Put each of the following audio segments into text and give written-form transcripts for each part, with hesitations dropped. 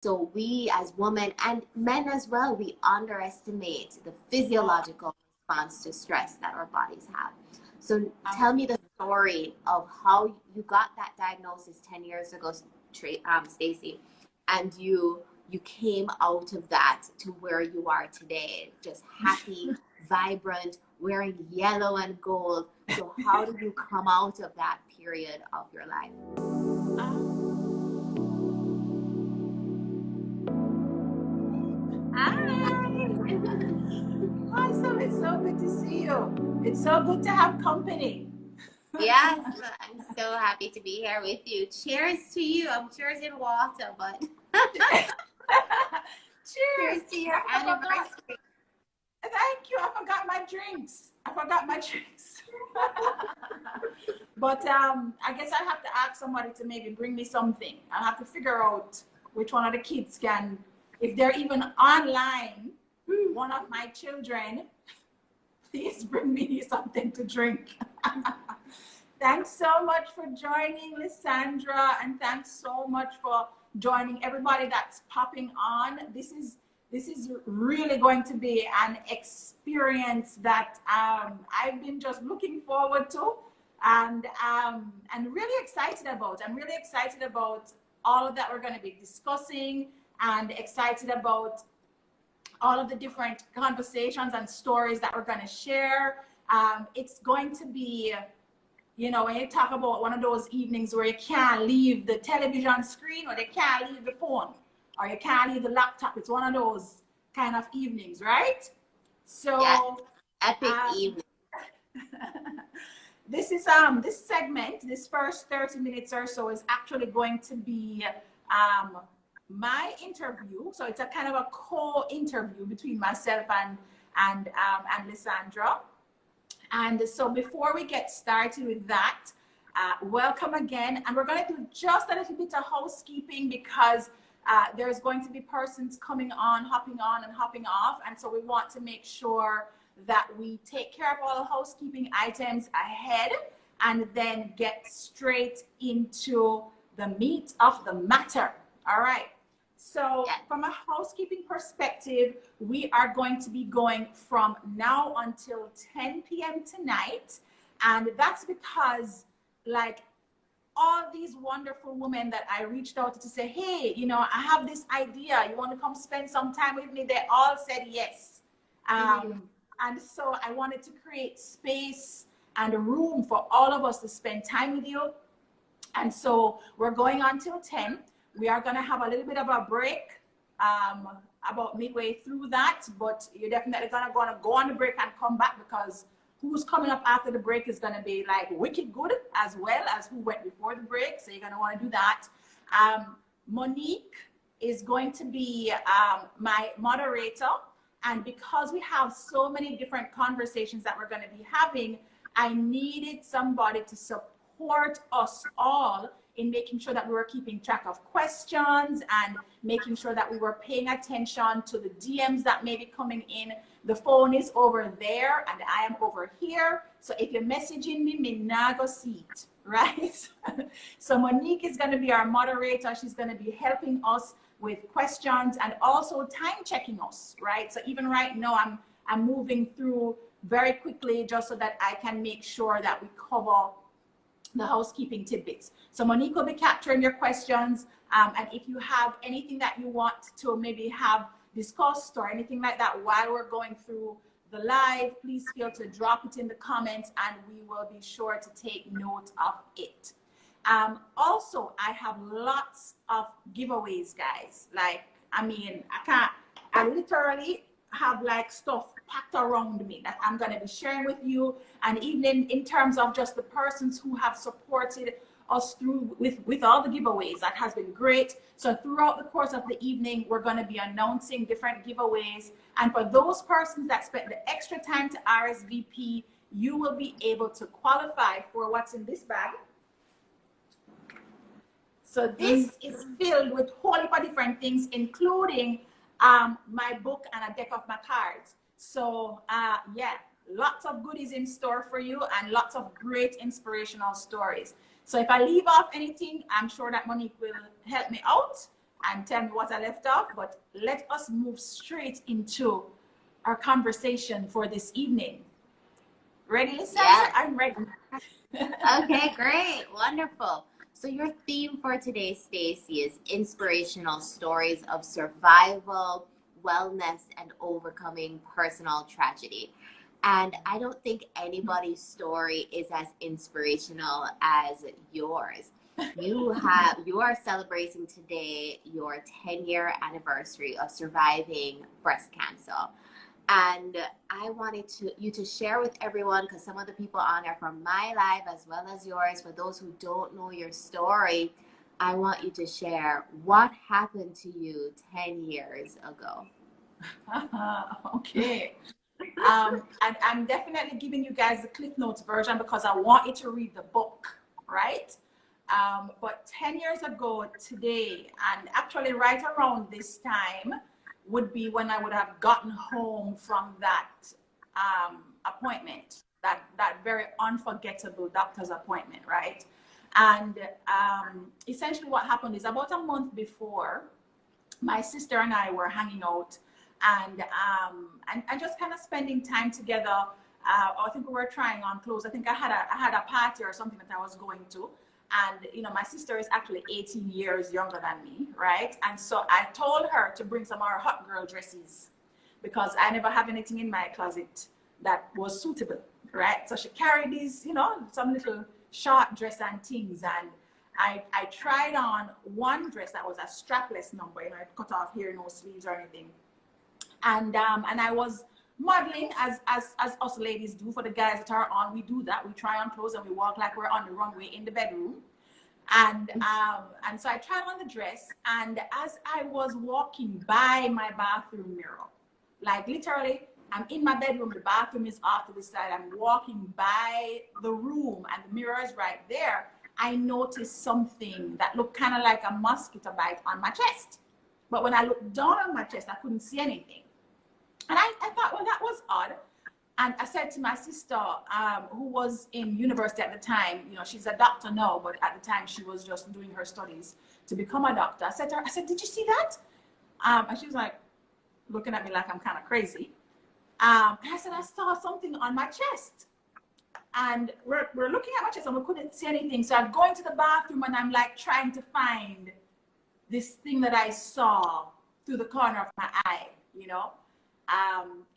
So we as women and men as well, we underestimate the physiological response to stress that our bodies have. So tell me the story of how you got that diagnosis 10 years ago, Stacey, and you came out of that to where you are today, just happy, vibrant, wearing yellow and gold. So how did you come out of that period of your life? Awesome. It's so good to see you. It's so good to have company. Yes, I'm so happy to be here with you. Cheers to you. I'm cheers in water, but cheers to your anniversary. Thank you. I forgot my drinks. But I guess I have to ask somebody to maybe bring me something. I have to figure out which one of the kids can, if they're even online, one of my children, please bring me something to drink. Thanks so much for joining, Lisandra, and thanks so much for joining everybody that's popping on. This is really going to be an experience that I've been just looking forward to and really excited about. I'm really excited about all of that we're going to be discussing and excited about all of the different conversations and stories that we're going to share. It's going to be, you know, when you talk about one of those evenings where you can't leave the television screen or you can't leave the phone or you can't leave the laptop. It's one of those kind of evenings, right? So yes, epic evening. This is this segment, this first 30 minutes or so is actually going to be my interview. So it's a kind of a co-interview between myself and Lisandra. And so before we get started with that, welcome again. And we're going to do just a little bit of housekeeping because there's going to be persons coming on, hopping on and hopping off. And so we want to make sure that we take care of all the housekeeping items ahead and then get straight into the meat of the matter. All right. So from a housekeeping perspective, we are going to be going from now until 10 p.m. tonight. And that's because like all these wonderful women that I reached out to say, hey, you know, I have this idea. You want to come spend some time with me? They all said yes. And so I wanted to create space and room for all of us to spend time with you. And so we're going on till 10. We are going to have a little bit of a break about midway through that, but you're definitely going to go on the break and come back because who's coming up after the break is going to be like wicked good as well as who went before the break. So you're going to want to do that. Monique is going to be my moderator. And because we have so many different conversations that we're going to be having, I needed somebody to support us all in making sure that we were keeping track of questions and making sure that we were paying attention to the DMs that may be coming in. The phone is over there and I am over here. So if you're messaging me not go see it, right? So Monique is going to be our moderator. She's going to be helping us with questions and also time checking us, right? So even right now, I'm moving through very quickly just so that I can make sure that we cover the housekeeping tidbits. So Monique will be capturing your questions. And if you have anything that you want to maybe have discussed or anything like that while we're going through the live, please feel to drop it in the comments and we will be sure to take note of it. Also, I have lots of giveaways, guys. Like, I mean, I literally have like stuff packed around me that I'm going to be sharing with you. And even in terms of just the persons who have supported us through with all the giveaways, that has been great. So throughout the course of the evening, we're going to be announcing different giveaways. And for those persons that spent the extra time to RSVP, you will be able to qualify for what's in this bag. So this is filled with a whole heap of different things, including my book and a deck of my cards. So yeah, lots of goodies in store for you and lots of great inspirational stories. So if I leave off anything, I'm sure that Monique will help me out. and tell me what I left off, but let us move straight into our conversation for this evening. Ready, Lisandra? Yes. I'm ready. Okay, great. Wonderful. So your theme for today, Stacy, is inspirational stories of survival, wellness, and overcoming personal tragedy. And I don't think anybody's story is as inspirational as yours. You are celebrating today your 10-year anniversary of surviving breast cancer. And I wanted you to share with everyone, because some of the people on there from my life as well as yours, for those who don't know your story, I want you to share what happened to you 10 years ago. Okay. And I'm definitely giving you guys the Cliff Notes version because I want you to read the book, right? But 10 years ago today, and actually right around this time, would be when I would have gotten home from that appointment, that very unforgettable doctor's appointment, right? And essentially what happened is about a month before, my sister and I were hanging out and just kind of spending time together. I think we were trying on clothes. I think I had a party or something that I was going to. And, you know, my sister is actually 18 years younger than me, right? And so I told her to bring some of our hot girl dresses because I never have anything in my closet that was suitable, right? So she carried these, you know, some little short dress and things. And I tried on one dress that was a strapless number, you know, it cut off here, no sleeves or anything. And I was modeling as us ladies do. For the guys that are on, we do that. We try on clothes and we walk like we're on the runway in the bedroom. And so I tried on the dress, and as I was walking by my bathroom mirror, like literally, I'm in my bedroom, the bathroom is off to the side, I'm walking by the room and the mirror is right there, I noticed something that looked kind of like a mosquito bite on my chest. But when I looked down on my chest, I couldn't see anything. And I thought, well, that was odd. And I said to my sister, who was in university at the time, you know, she's a doctor now, but at the time she was just doing her studies to become a doctor. I said to her, did you see that? And she was like, looking at me like I'm kind of crazy. And I said, I saw something on my chest. And we're looking at my chest and we couldn't see anything. So I'm going to the bathroom and I'm like trying to find this thing that I saw through the corner of my eye, you know.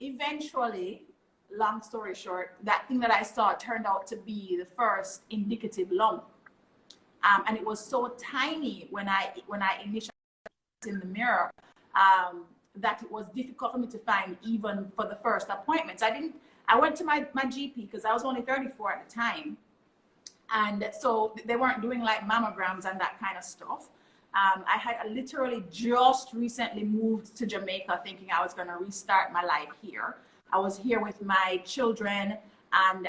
Eventually, long story short, that thing that I saw turned out to be the first indicative lump. And it was so tiny when I initially in the mirror that it was difficult for me to find even for the first appointments. I went to my GP because I was only 34 at the time. And so they weren't doing like mammograms and that kind of stuff. I had literally just recently moved to Jamaica thinking I was going to restart my life here. I was here with my children and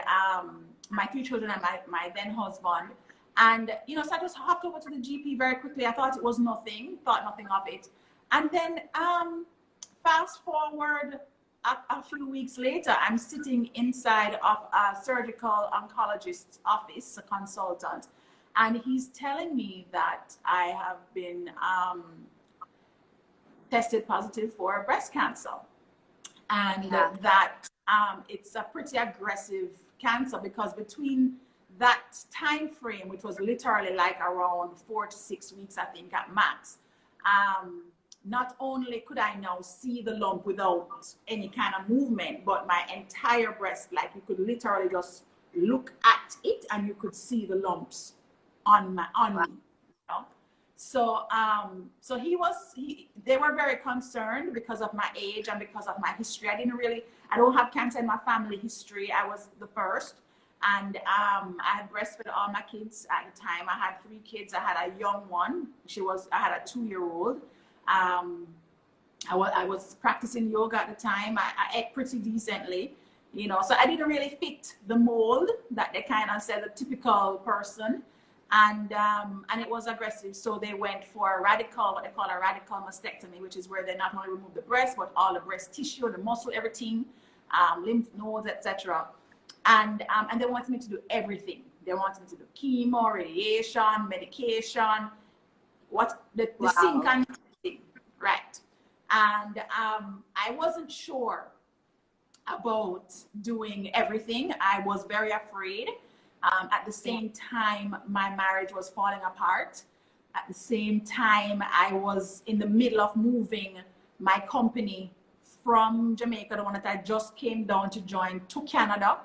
my 3 children and my then husband. And, you know, so I just hopped over to the GP very quickly. I thought it was nothing, thought nothing of it. And then fast forward a few weeks later, I'm sitting inside of a surgical oncologist's office, a consultant. And he's telling me that I have been tested positive for breast cancer. And that it's a pretty aggressive cancer because between that time frame, which was literally like around 4 to 6 weeks, I think at max, not only could I now see the lump without any kind of movement, but my entire breast, like you could literally just look at it and you could see the lumps on me. You know? So they were very concerned because of my age and because of my history. I don't have cancer in my family history. I was the first. And I had breastfed all my kids at the time. I had 3 kids. I had a young one. I had a 2-year-old. I was practicing yoga at the time. I ate pretty decently, you know, so I didn't really fit the mold that they kind of said, the typical person. And it was aggressive. So they went for what they call a radical mastectomy, which is where they not only remove the breast, but all the breast tissue, the muscle, everything, lymph nodes, etc. And they wanted me to do everything. They wanted me to do chemo, radiation, medication, the sink and And I wasn't sure about doing everything. I was very afraid. At the same time, my marriage was falling apart. At the same time, I was in the middle of moving my company from Jamaica, the one that I just came down to join, to Canada.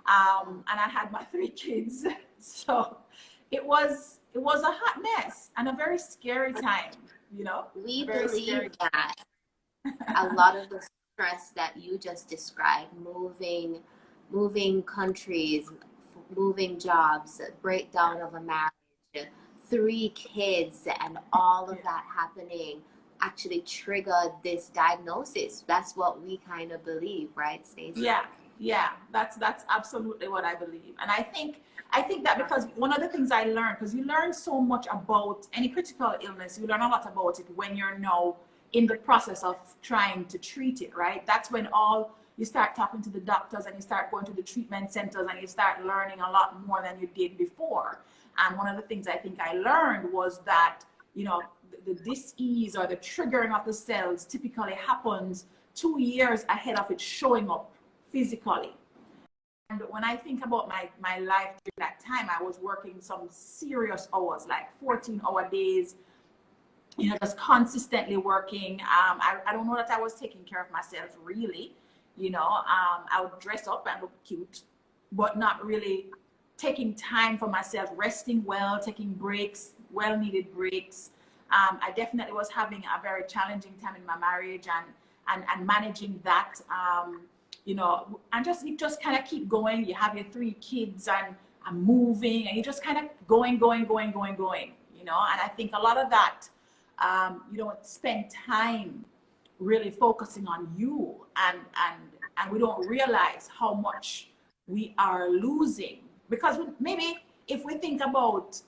And I had my 3 kids. So it was a hot mess and a very scary time, you know? We Very believe scary. that a lot of the stress that you just described, moving countries, moving jobs, breakdown of a marriage, 3 kids, and all of that happening actually triggered this diagnosis. That's what we kind of believe, right, Stacey? Yeah, that's absolutely what I believe. And I think that because one of the things I learned, because you learn so much about any critical illness, you learn a lot about it when you're now in the process of trying to treat it, right? That's when you start talking to the doctors and you start going to the treatment centers and you start learning a lot more than you did before. And one of the things I think I learned was that, you know, the dis-ease or the triggering of the cells typically happens 2 years ahead of it showing up physically. And when I think about my life during that time, I was working some serious hours, like 14-hour days, you know, just consistently working. I don't know that I was taking care of myself really, you know. I would dress up and look cute, but not really taking time for myself, resting well, taking breaks, well-needed breaks. I definitely was having a very challenging time in my marriage and managing that, you know, and you just kind of keep going. You have your 3 kids and moving, and you just kind of going, you know. And I think a lot of that, you don't spend time really focusing on you, and we don't realize how much we are losing, because maybe if we think about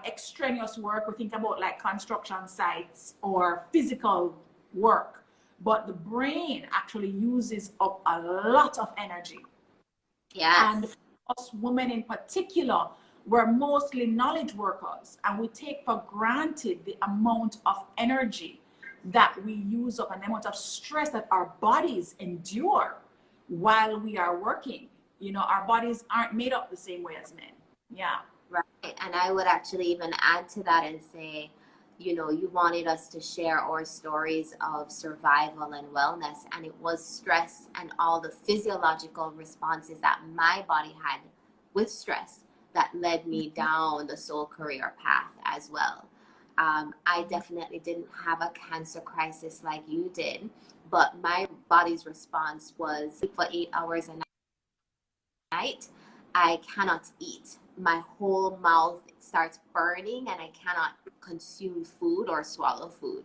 extraneous work, we think about like construction sites or physical work, but the brain actually uses up a lot of energy. Yes. And us women in particular, we're mostly knowledge workers, and we take for granted the amount of energy that we use up and the amount of stress that our bodies endure while we are working. You know, our bodies aren't made up the same way as men. Yeah. Right. And I would actually even add to that and say, you know, you wanted us to share our stories of survival and wellness, and it was stress and all the physiological responses that my body had with stress that led me down the soul career path as well. I definitely didn't have a cancer crisis like you did, but my body's response was for 8 hours a night, I cannot eat. My whole mouth starts burning and I cannot consume food or swallow food.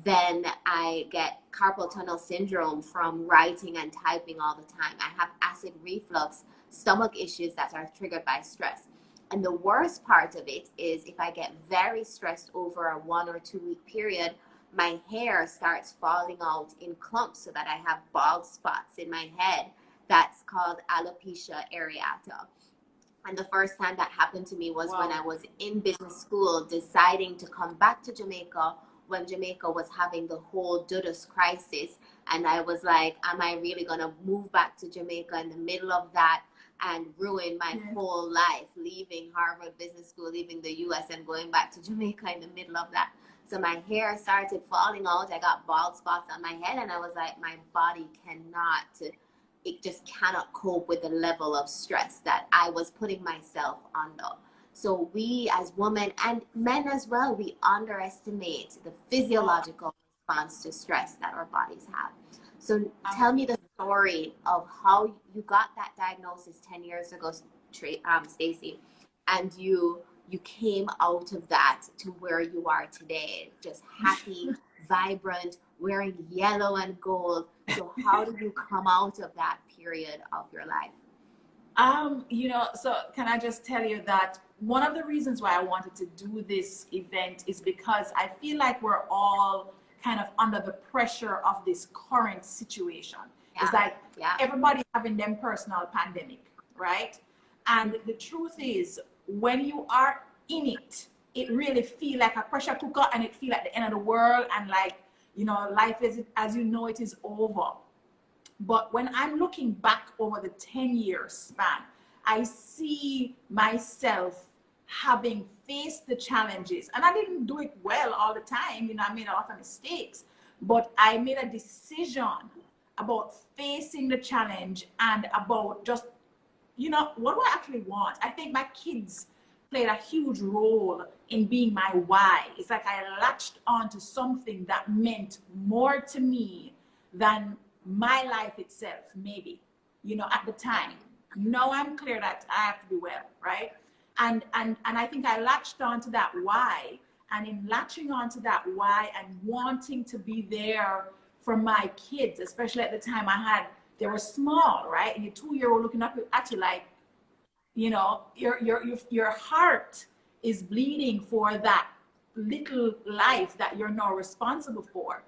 Then I get carpal tunnel syndrome from writing and typing all the time. I have acid reflux, stomach issues that are triggered by stress. And the worst part of it is if I get very stressed over a 1 or 2 week period, my hair starts falling out in clumps so that I have bald spots in my head. That's called alopecia areata. And the first time that happened to me was when I was in business school deciding to come back to Jamaica when Jamaica was having the whole Dudus crisis. And I was like, am I really going to move back to Jamaica in the middle of that and ruin my whole life, leaving Harvard Business School, leaving the US and going back to Jamaica in the middle of that? So my hair started falling out. I got bald spots on my head and I was like, my body cannot, it just cannot cope with the level of stress that I was putting myself under. So we as women and men as well, we underestimate the physiological response to stress that our bodies have. So tell me the story of how you got that diagnosis 10 years ago, Stacey, and you came out of that to where you are today, just happy, vibrant, wearing yellow and gold. So how did you come out of that period of your life? You know, so can I just tell you that one of the reasons why I wanted to do this event is because I feel like we're all kind of under the pressure of this current situation. It's like everybody having them personal pandemic, right? And the truth is, when you are in it, it really feel like a pressure cooker, and it feel like the end of the world, and like You know, life is, as you know, it is over. But when I'm looking back over the 10-year span, I see myself having faced the challenges. And I didn't do it well all the time. You know, I made a lot of mistakes. But I made a decision about facing the challenge and about just, you know, what do I actually want? I think my kids played a huge role in being my why. It's like I latched onto something that meant more to me than my life itself, maybe, you know, at the time. Now I'm clear that I have to be well, right? And I think I latched onto that why. And in latching onto that why and wanting to be there for my kids, especially at the time they were small, right? And your 2-year-old looking up at you like, you know, your heart is bleeding for that little life that you're now responsible for.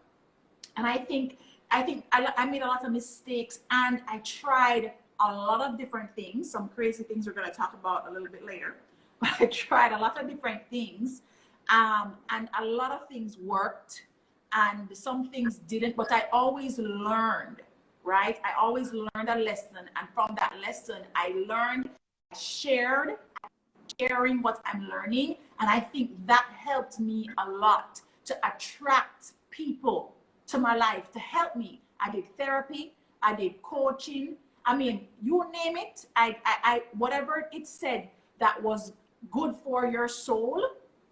And I think I made a lot of mistakes, and I tried a lot of different things, some crazy things we're going to talk about a little bit later. But I tried a lot of different things, and a lot of things worked, and some things didn't. But I always learned, right? I always learned a lesson, and from that lesson, I learned, sharing what I'm learning, and I think that helped me a lot to attract people to my life to help me. I did therapy, I did coaching. I mean, you name it. I whatever it said that was good for your soul.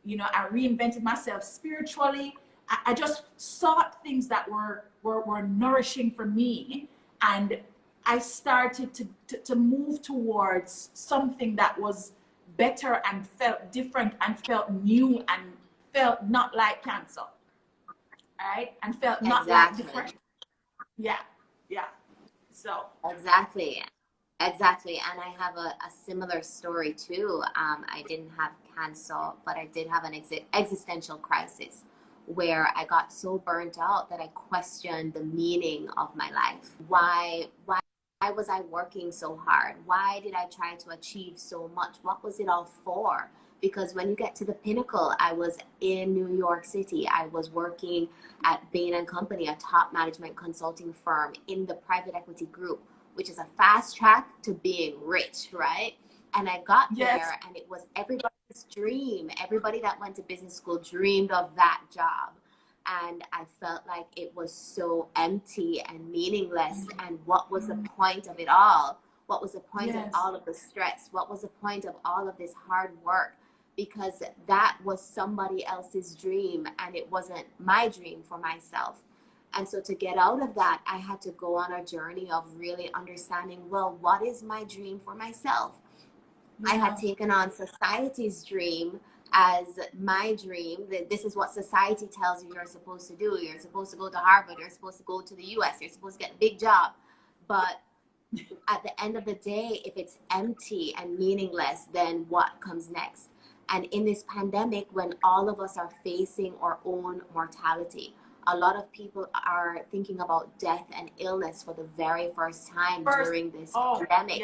You know, I reinvented myself spiritually. I just sought things that were nourishing for me, and I started to move towards something that was better and felt different and felt new and felt not like cancer. Right? And felt not like different. Yeah. So Exactly. And I have a similar story too. I didn't have cancer, but I did have an existential crisis where I got so burnt out that I questioned the meaning of my life. Why was I working so hard? Why did I try to achieve so much? What was it all for? Because when you get to the pinnacle, I was in New York City. I was working at Bain and Company, a top management consulting firm in the private equity group, which is a fast track to being rich, right? And I got there, and it was everybody's dream. Everybody that went to business school dreamed of that job. And I felt like it was so empty and meaningless. And what was the point of it all? What was the point of all of the stress? What was the point of all of this hard work? Because that was somebody else's dream, and it wasn't my dream for myself. And so to get out of that, I had to go on a journey of really understanding, well, what is my dream for myself? I had taken on society's dream as my dream. That this is what society tells you you're supposed to do. You're supposed to go to Harvard. You're supposed to go to the US. You're supposed to get a big job. But at the end of the day, if it's empty and meaningless, then what comes next? And in this pandemic, when all of us are facing our own mortality, a lot of people are thinking about death and illness for the very first time during this pandemic.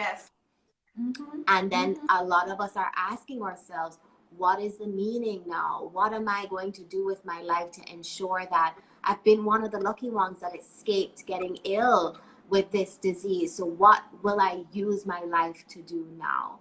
And then a lot of us are asking ourselves, what is the meaning now? What am I going to do with my life to ensure that I've been one of the lucky ones that escaped getting ill with this disease? So what will I use my life to do now?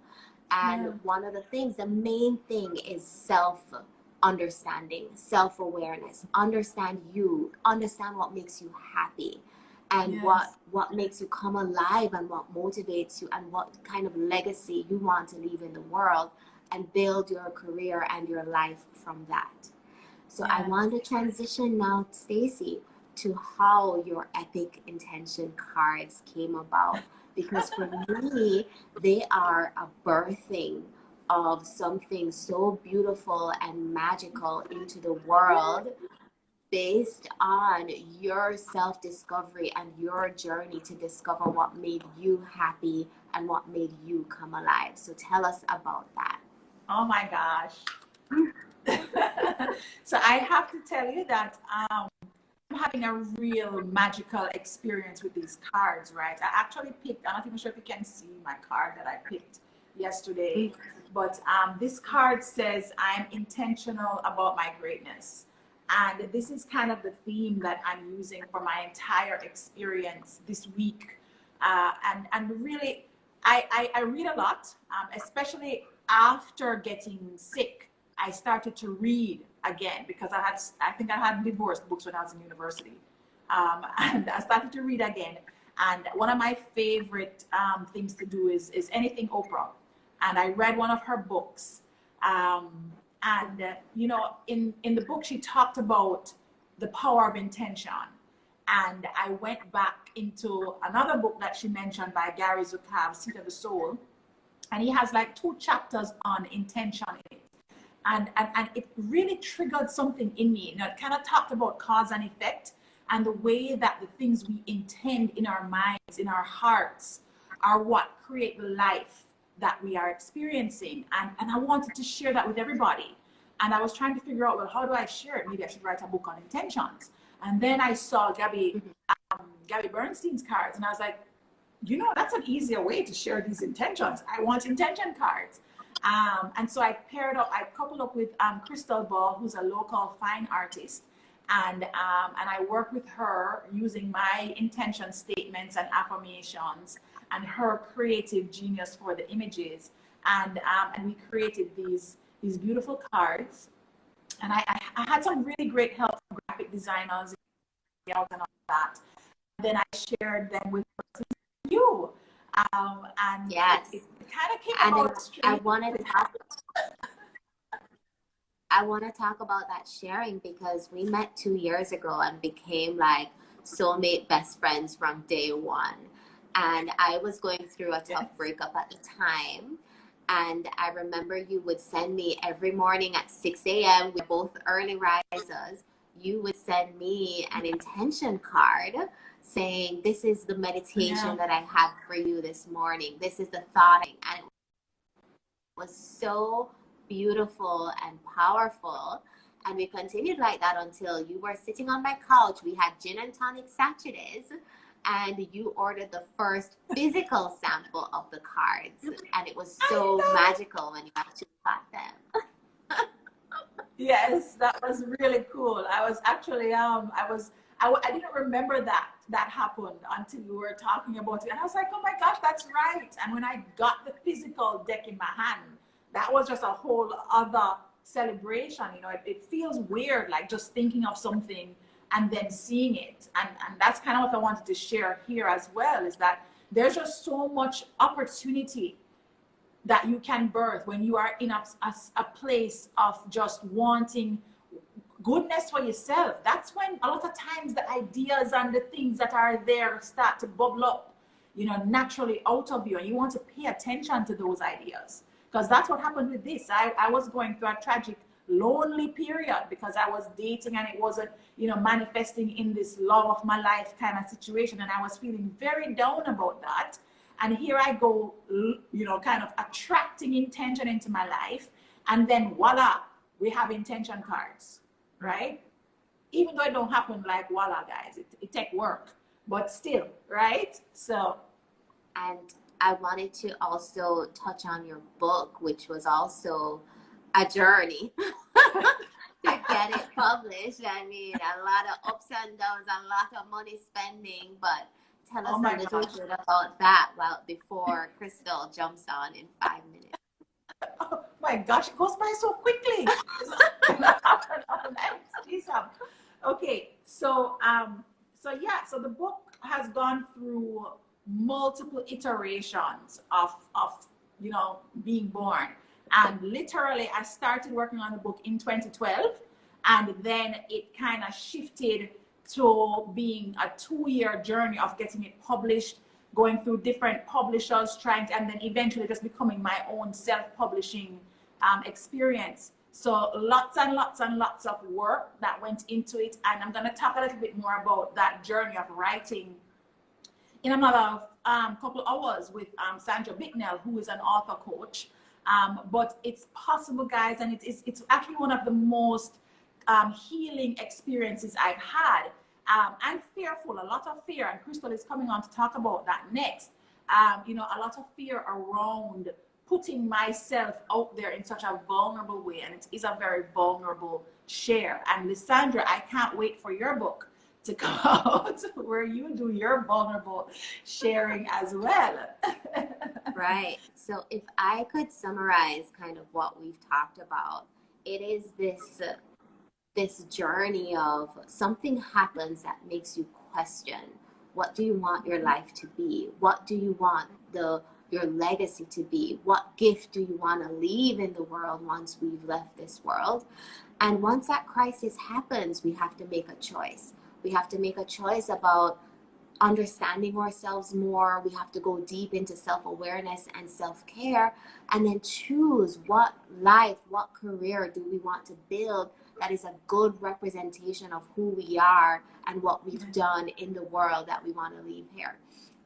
And one of the things, the main thing is self-understanding, self-awareness. Understand you, understand what makes you happy, and what makes you come alive, and what motivates you, and what kind of legacy you want to leave in the world, and build your career and your life from that. So I want to transition now, Stacey, to how your epic intention cards came about. Because for me, they are a birthing of something so beautiful and magical into the world, based on your self-discovery and your journey to discover what made you happy and what made you come alive. So tell us about that. Oh my gosh. So I have to tell you that I'm having a real magical experience with these cards, right? I actually picked, I'm not even sure if you can see my card that I picked yesterday, but this card says I'm intentional about my greatness. And this is kind of the theme that I'm using for my entire experience this week. And really, I read a lot, especially after getting sick. I started to read again because I think I had divorced books when I was in university. And I started to read again. And one of my favorite things to do is anything Oprah. And I read one of her books. You know, in the book, she talked about the power of intention. And I went back into another book that she mentioned by Gary Zukav, Seat of the Soul. And he has like 2 chapters on intention in it. And it really triggered something in me. You know, it kind of talked about cause and effect and the way that the things we intend in our minds, in our hearts, are what create the life that we are experiencing. And I wanted to share that with everybody. And I was trying to figure out, well, how do I share it? Maybe I should write a book on intentions. And then I saw Gabby Bernstein's cards, and I was like, you know, that's an easier way to share these intentions. I want intention cards. And so I coupled up with Crystal Ball, who's a local fine artist. And I work with her using my intention statements and affirmations and her creative genius for the images. And we created these beautiful cards. And I had some really great help from graphic designers and all that. And then I shared them with you. And yes, it kind of came and out straight. I want to talk about that sharing because we met 2 years ago and became like soulmate best friends from day one. And I was going through a tough breakup at the time. And I remember you would send me every morning at 6 a.m. We're both early risers. You would send me an intention card saying, this is the meditation that I have for you this morning. This is the thought. And it was so beautiful and powerful. And we continued like that until you were sitting on my couch. We had gin and tonic Saturdays. And you ordered the first physical sample of the cards. And it was so magical when you actually got them. Yes, that was really cool. I was actually, I didn't remember that happened until you were talking about it. And I was like, oh my gosh, that's right. And when I got the physical deck in my hand, that was just a whole other celebration. You know, it feels weird, like just thinking of something and then seeing it. And that's kind of what I wanted to share here as well, is that there's just so much opportunity that you can birth when you are in a place of just wanting goodness for yourself. That's when a lot of times the ideas and the things that are there start to bubble up, you know, naturally out of you. And you want to pay attention to those ideas. Because that's what happened with this. I was going through a tragic, lonely period because I was dating and it wasn't, you know, manifesting in this love of my life kind of situation. And I was feeling very down about that. And here I go, you know, kind of attracting intention into my life. And then voila, we have intention cards, right? Even though it don't happen like voila, guys, it take work, but still, right? So. And I wanted to also touch on your book, which was also a journey to get it published. I mean, a lot of ups and downs, a lot of money spending, but tell us a little bit about that before Crystal jumps on in 5 minutes. Oh my gosh, it goes by so quickly. Okay, so the book has gone through multiple iterations of you know, being born. And literally I started working on the book in 2012, and then it kind of shifted to being a 2-year journey of getting it published, going through different publishers, and then eventually just becoming my own self-publishing experience. So lots and lots and lots of work that went into it. And I'm going to talk a little bit more about that journey of writing in another couple of hours with Sandra Bicknell, who is an author coach. But it's possible, guys, and it's actually one of the most healing experiences I've had. And fearful, a lot of fear, and Crystal is coming on to talk about that next. You know, a lot of fear around putting myself out there in such a vulnerable way, and it is a very vulnerable share. And Lisandra, I can't wait for your book to come out where you do your vulnerable sharing as well. Right. So if I could summarize kind of what we've talked about, it is this journey of something happens that makes you question, what do you want your life to be? What do you want your legacy to be? What gift do you want to leave in the world once we've left this world? And once that crisis happens, we have to make a choice. We have to make a choice about understanding ourselves more. We have to go deep into self-awareness and self-care, and then choose what life, what career do we want to build that is a good representation of who we are and what we've done in the world that we want to leave here.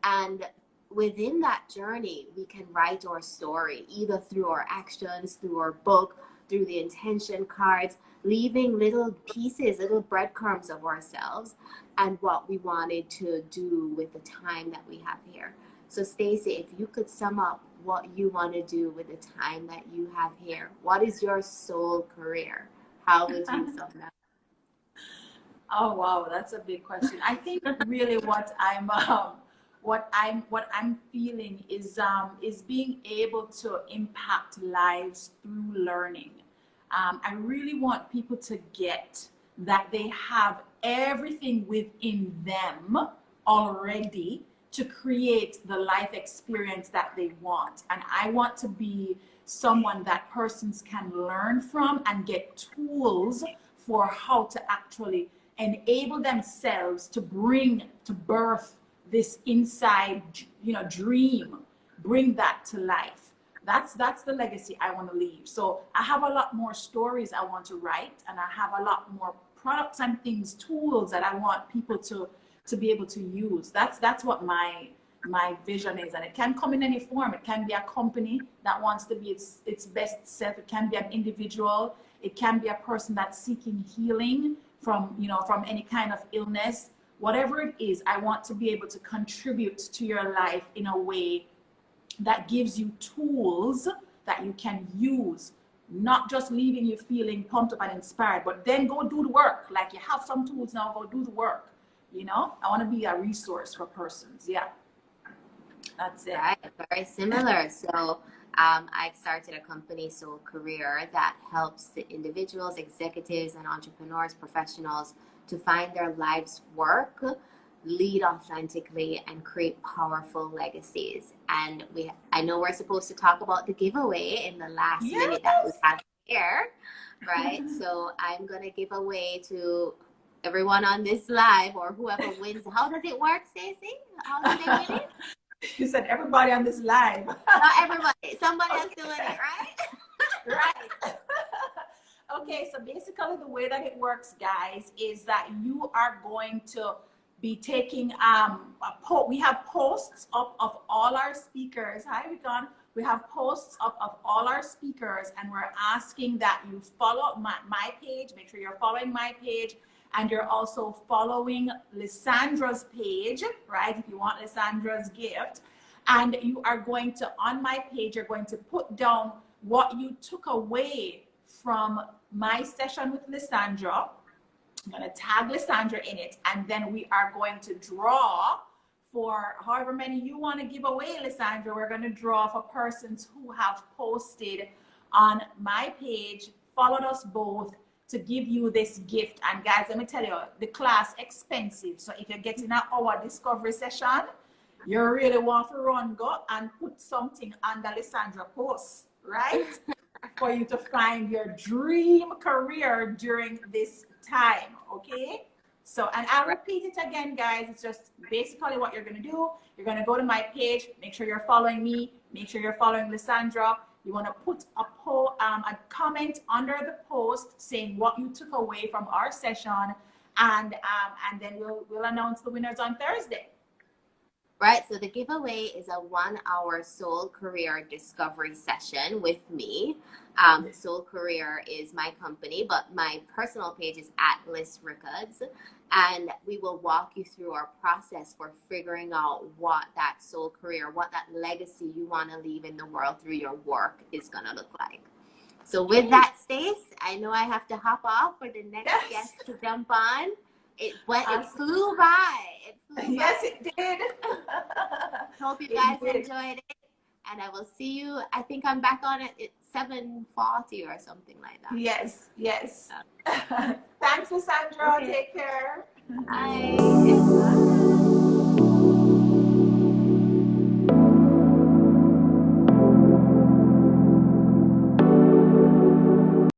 And within that journey, we can write our story, either through our actions, through our book, through the intention cards, leaving little pieces, little breadcrumbs of ourselves and what we wanted to do with the time that we have here. So Stacey, if you could sum up what you want to do with the time that you have here, what is your soul career? How would you sum that? Oh wow, that's a big question. I think really what I'm feeling is being able to impact lives through learning. I really want people to get that they have everything within them already to create the life experience that they want. And I want to be someone that persons can learn from and get tools for how to actually enable themselves to birth this inside, dream, bring that to life. That's the legacy I want to leave. So I have a lot more stories I want to write, and I have a lot more products and things, tools that I want people to be able to use. That's what my vision is, and it can come in any form. It can be a company that wants to be its best self. It can be an individual. It can be a person that's seeking healing from any kind of illness. Whatever it is, I want to be able to contribute to your life in a way that gives you tools that you can use, not just leaving you feeling pumped up and inspired, but then go do the work. Like, you have some tools now, go do the work. I want to be a resource for persons. Yeah, that's it. Right, very similar. So I started a company, Soul Career, that helps the individuals, executives, and entrepreneurs, professionals to find their life's work, lead authentically, and create powerful legacies. And I know we're supposed to talk about the giveaway in the last minute that we have here, right? So I'm going to give away to everyone on this live, or whoever wins. How does it work, Stacey? How do they win it? You said everybody on this live. Not everybody. Somebody has to win it, right? Right. Okay, so basically the way that it works, guys, is that you are going to be taking we have posts up of all our speakers. Hi, Vicon. We have posts up of all our speakers, and we're asking that you follow my page. Make sure you're following my page, and you're also following Lisandra's page, right? If you want Lisandra's gift. And you are going to, on my page, you're going to put down what you took away from my session with Lisandra. I'm going to tag Lisandra in it, and then we are going to draw for however many you want to give away, Lisandra. We're going to draw for persons who have posted on my page, followed us both, to give you this gift. And guys, let me tell you, the class expensive. So if you're getting an hour discovery session, you really want to run, go and put something under Lisandra post, right? For you to find your dream career during this time, okay? So, and I'll repeat it again, guys. It's just basically what you're going to do. You're going to go to my page. Make sure you're following me. Make sure you're following Lisandra. You want to put a comment under the post saying what you took away from our session, and then we'll announce the winners on Thursday. Right, so the giveaway is a 1-hour Soul Career discovery session with me. Soul Career is my company, but my personal page is at Lisandra Rickards, and we will walk you through our process for figuring out what that soul career, what that legacy you want to leave in the world through your work is going to look like. So with that, Stace, I know I have to hop off for the next Yes. guest to jump on. It Awesome. flew by. It flew Yes, by. it did. Hope you It guys did. enjoyed it. And I will see you. I think I'm back on it at 7:40 or something like that. Yes, yes. Thanks, Lisandra. Okay. Take care. Bye.